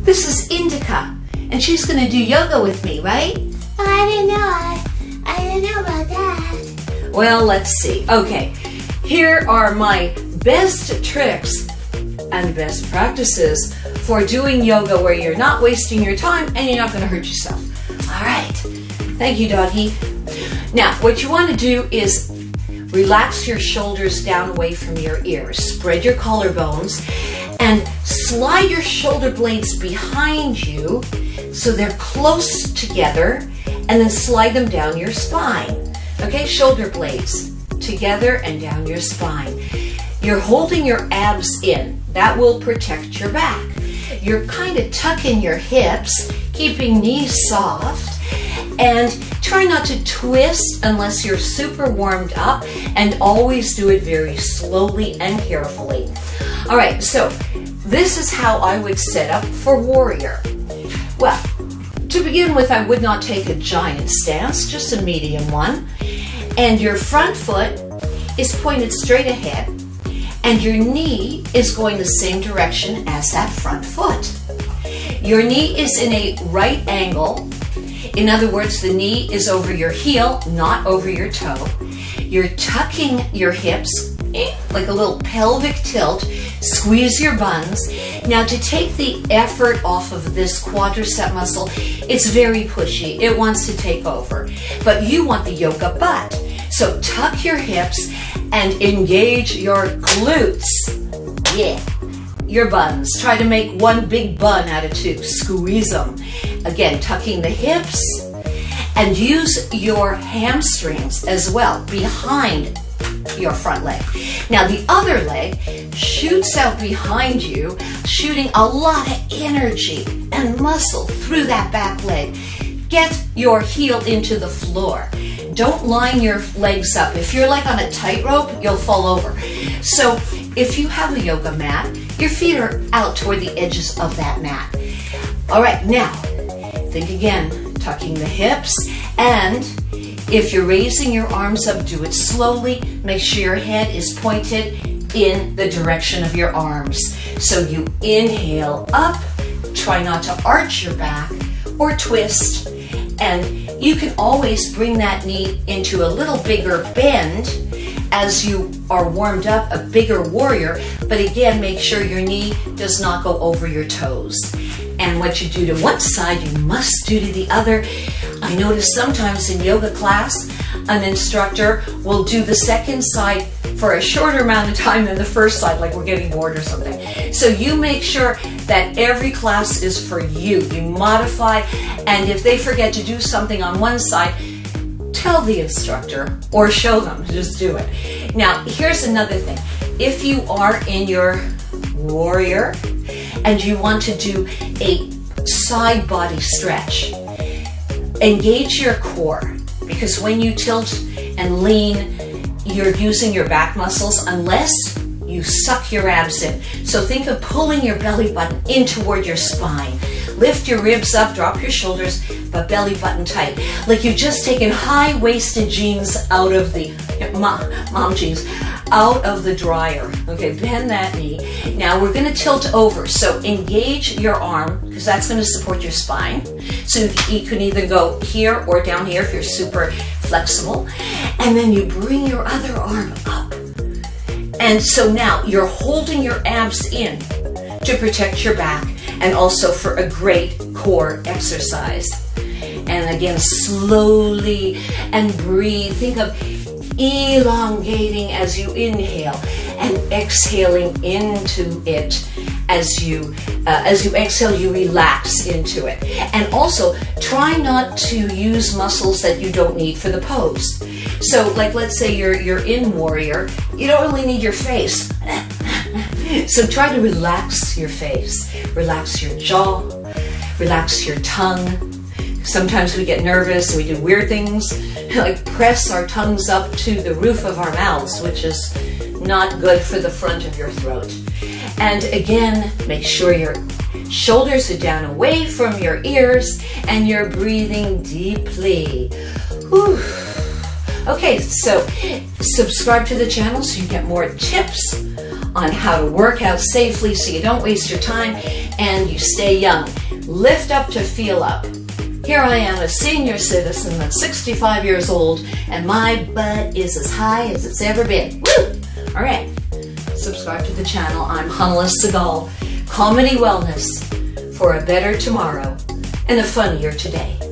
This is Indica, and she's going to do yoga with me, right? I don't know. I don't know about that. Well, let's see. Okay, here are my best tricks and best practices for doing yoga where you're not wasting your time and you're not going to hurt yourself. All right. Thank you, doggy. Now, what you want to do is relax your shoulders down away from your ears. Spread your collarbones and slide your shoulder blades behind you so they're close together, and then slide them down your spine. Okay, shoulder blades together and down your spine. You're holding your abs in. That will protect your back. You're kind of tucking your hips, keeping knees soft, and try not to twist unless you're super warmed up, and always do it very slowly and carefully. All right, so this is how I would set up for warrior. Well, to begin with, I would not take a giant stance, just a medium one. And your front foot is pointed straight ahead, and your knee is going the same direction as that front foot. Your knee is in a right angle. In other words, the knee is over your heel, not over your toe. You're tucking your hips like a little pelvic tilt. Squeeze your buns. Now, to take the effort off of this quadricep muscle, it's very pushy. It wants to take over. But you want the yoga butt. So tuck your hips and engage your glutes. Yeah. Your buns. Try to make one big bun out of two. Squeeze them. Again, tucking the hips, and use your hamstrings as well behind your front leg. Now the other leg shoots out behind you, shooting a lot of energy and muscle through that back leg. Get your heel into the floor. Don't line your legs up. If you're like on a tightrope, you'll fall over. So if you have a yoga mat, your feet are out toward the edges of that mat. All right, now think again, tucking the hips, and if you're raising your arms up, do it slowly. Make sure your head is pointed in the direction of your arms. So you inhale up, try not to arch your back or twist, and you can always bring that knee into a little bigger bend as you are warmed up, a bigger warrior, but again, make sure your knee does not go over your toes. And what you do to one side, you must do to the other. I notice sometimes in yoga class, an instructor will do the second side for a shorter amount of time than the first side, like we're getting bored or something. So you make sure that every class is for you. You modify, and if they forget to do something on one side, tell the instructor or show them. Just do it. Now, here's another thing. If you are in your warrior and you want to do a side body stretch, engage your core, because when you tilt and lean, you're using your back muscles unless you suck your abs in. So think of pulling your belly button in toward your spine. Lift your ribs up, drop your shoulders, but belly button tight. Like you've just taken high-waisted jeans out of the, mom jeans, out of the dryer. Okay, bend that knee. Now we're gonna tilt over. So engage your arm, because that's gonna support your spine. So you can either go here or down here if you're super flexible. And then you bring your other arm up. And so now you're holding your abs in to protect your back, and also for a great core exercise. And again, slowly and breathe. Think of elongating as you inhale and exhaling into it. As you exhale, you relax into it. And also, try not to use muscles that you don't need for the pose. So, like, let's say you're in warrior, you don't really need your face. So try to relax your face, relax your jaw, relax your tongue. Sometimes we get nervous and we do weird things, like press our tongues up to the roof of our mouths, which is not good for the front of your throat. And again, make sure your shoulders are down away from your ears and you're breathing deeply. Whew. Okay, so subscribe to the channel so you get more tips on how to work out safely so you don't waste your time and you stay young. Lift Up to Feel Up. Here I am, a senior citizen that's 65 years old, and my butt is as high as it's ever been. Woo! All right, subscribe to the channel. I'm Hanaleh Segal. Comedy Wellness for a better tomorrow and a funnier today.